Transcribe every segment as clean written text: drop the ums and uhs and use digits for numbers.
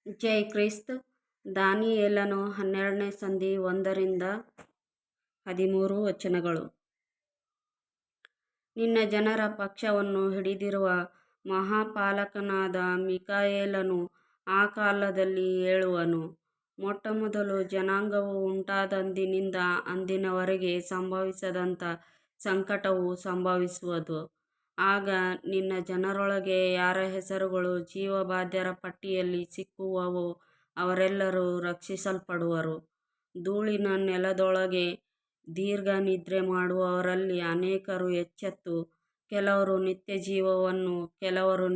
ಜೈ ಕ್ರಿಸ್ತ. ದಾನಿಯೇಲನು 12ನೇ ಸಂಧಿ 1-13 ವಚನಗಳು. ನಿನ್ನ ಜನರ ಪಕ್ಷವನ್ನು ಹಿಡಿದಿರುವ ಮಹಾಪಾಲಕನಾದ ಮಿಕಾಯೇಲನು ಆ ಕಾಲದಲ್ಲಿ ಹೇಳುವನು. ಮೊಟ್ಟಮೊದಲು ಜನಾಂಗವು ಉಂಟಾದಂದಿನಿಂದ ಅಂದಿನವರೆಗೆ ಸಂಭವಿಸದಂಥ ಸಂಕಟವು ಸಂಭವಿಸುವುದು. ಆಗ ನಿನ್ನ ಜನರೊಳಗೆ ಯಾರ ಹೆಸರುಗಳು ಜೀವಬಾಧ್ಯರ ಪಟ್ಟಿಯಲ್ಲಿ ಸಿಕ್ಕುವವೋ ಅವರೆಲ್ಲರೂ ರಕ್ಷಿಸಲ್ಪಡುವರು. ಧೂಳಿನ ನೆಲದೊಳಗೆ ದೀರ್ಘ ನಿದ್ರೆ ಮಾಡುವವರಲ್ಲಿ ಅನೇಕರು ಎಚ್ಚೆತ್ತು, ಕೆಲವರು ನಿತ್ಯಜೀವವನ್ನು, ಕೆಲವರು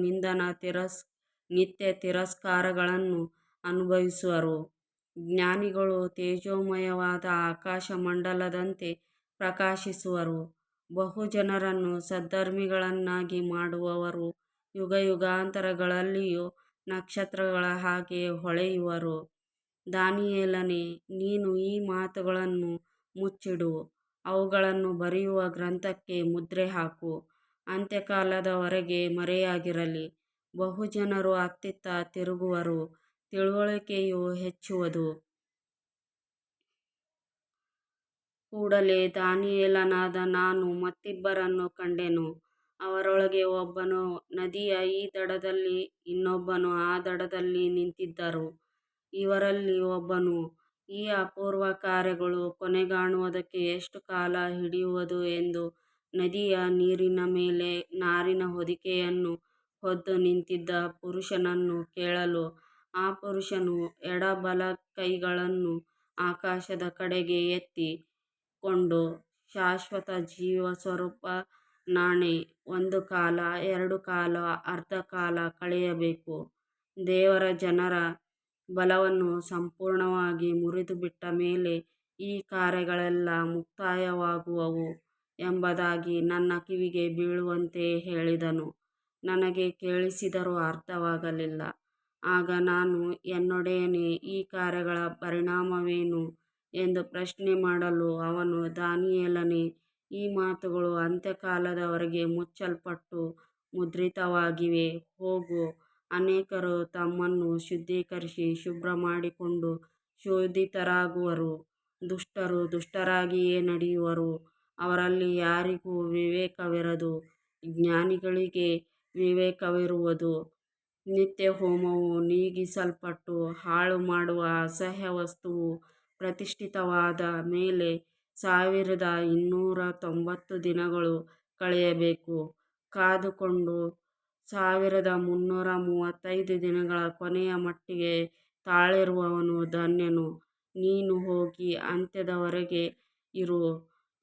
ನಿತ್ಯ ತಿರಸ್ಕಾರಗಳನ್ನು ಅನುಭವಿಸುವರು. ಜ್ಞಾನಿಗಳು ತೇಜೋಮಯವಾದ ಆಕಾಶಮಂಡಲದಂತೆ ಪ್ರಕಾಶಿಸುವರು. ಬಹುಜನರನ್ನು ಸದ್ಧರ್ಮಿಗಳನ್ನಾಗಿ ಮಾಡುವವರು ಯುಗಯುಗಾಂತರಗಳಲ್ಲಿಯೂ ನಕ್ಷತ್ರಗಳ ಹಾಗೆ ಹೊಳೆಯುವರು. ದಾನಿಯೇಲನೇ, ನೀನು ಈ ಮಾತುಗಳನ್ನು ಮುಚ್ಚಿಡು, ಅವುಗಳನ್ನು ಬರೆಯುವ ಗ್ರಂಥಕ್ಕೆ ಮುದ್ರೆ ಹಾಕು. ಅಂತ್ಯಕಾಲದವರೆಗೆ ಮರೆಯಾಗಿರಲಿ. ಬಹುಜನರು ಅತ್ತಿತ್ತ ತಿರುಗುವರು, ತಿಳುವಳಿಕೆಯು ಹೆಚ್ಚುವುದು. ಕೂಡಲೇ ದಾನಿಯೇಲನಾದ ನಾನು ಮತ್ತಿಬ್ಬರನ್ನು ಕಂಡೆನು. ಅವರೊಳಗೆ ಒಬ್ಬನು ನದಿಯ ಈ ದಡದಲ್ಲಿ, ಇನ್ನೊಬ್ಬನು ಆ ದಡದಲ್ಲಿ ನಿಂತಿದ್ದರು. ಇವರಲ್ಲಿ ಒಬ್ಬನು, ಈ ಅಪೂರ್ವ ಕಾರ್ಯಗಳು ಕೊನೆಗಾಣುವುದಕ್ಕೆ ಎಷ್ಟು ಕಾಲ ಹಿಡಿಯುವುದು ಎಂದು ನದಿಯ ನೀರಿನ ಮೇಲೆ ನಾರಿನ ಹೊದಿಕೆಯನ್ನು ಹೊದ್ದು ನಿಂತಿದ್ದ ಪುರುಷನನ್ನು ಕೇಳಲು, ಆ ಪುರುಷನು ಎಡ ಬಲ ಕೈಗಳನ್ನು ಆಕಾಶದ ಕಡೆಗೆ ಎತ್ತಿ ಕೊಂಡು, ಶಾಶ್ವತ ಜೀವಸ್ವರೂಪನಾಣೆ, ಒಂದು ಕಾಲ, ಎರಡು ಕಾಲ, ಅರ್ಧ ಕಾಲ ಕಳೆಯಬೇಕು. ದೇವರ ಜನರ ಬಲವನ್ನು ಸಂಪೂರ್ಣವಾಗಿ ಮುರಿದುಬಿಟ್ಟ ಮೇಲೆ ಈ ಕಾರ್ಯಗಳೆಲ್ಲ ಮುಕ್ತಾಯವಾಗುವವು ಎಂಬುದಾಗಿ ನನ್ನ ಕಿವಿಗೆ ಬೀಳುವಂತೆ ಹೇಳಿದನು. ನನಗೆ ಕೇಳಿಸಿದರೂ ಅರ್ಥವಾಗಲಿಲ್ಲ. ಆಗ ನಾನು ಎನ್ನೊಡೆಯನೇ, ಈ ಕಾರ್ಯಗಳ ಪರಿಣಾಮವೇನು ಎಂದು ಪ್ರಶ್ನೆ ಮಾಡಲು ಅವನು, ದಾನಿಯೇಲನೇ, ಈ ಮಾತುಗಳು ಅಂತ್ಯಕಾಲದವರೆಗೆ ಮುಚ್ಚಲ್ಪಟ್ಟು ಮುದ್ರಿತವಾಗಿವೆ. ಹೋಗು, ಅನೇಕರು ತಮ್ಮನ್ನು ಶುದ್ಧೀಕರಿಸಿ ಶುಭ್ರಮಾಡಿಕೊಂಡು ಶೋಧಿತರಾಗುವರು. ದುಷ್ಟರು ದುಷ್ಟರಾಗಿಯೇ ನಡೆಯುವರು, ಅವರಲ್ಲಿ ಯಾರಿಗೂ ವಿವೇಕವಿರದು. ಜ್ಞಾನಿಗಳಿಗೆ ವಿವೇಕವಿರುವುದು. ನಿತ್ಯಹೋಮವು ನೀಗಿಸಲ್ಪಟ್ಟು ಹಾಳುಮಾಡುವ ಅಸಹ್ಯ ವಸ್ತುವು ಪ್ರತಿಷ್ಠಿತವಾದ ಮೇಲೆ 1290 ದಿನಗಳು ಕಳೆಯಬೇಕು. ಕಾದುಕೊಂಡು 1335 ದಿನಗಳ ಕೊನೆಯ ಮಟ್ಟಿಗೆ ತಾಳಿರುವವನು ಧನ್ಯನು. ನೀನು ಹೋಗಿ ಅಂತ್ಯದವರೆಗೆ ಇರು.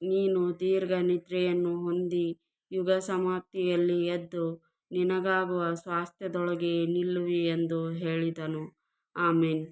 ನೀನು ದೀರ್ಘ ನಿದ್ರೆಯನ್ನು ಹೊಂದಿ ಯುಗ ಸಮಾಪ್ತಿಯಲ್ಲಿ ಎದ್ದು ನಿನಗಾಗುವ ಸ್ವಾಸ್ತ್ಯದೊಳಗೆ ನಿಲ್ಲುವಿ ಎಂದು ಹೇಳಿದನು. ಆಮೆನ್.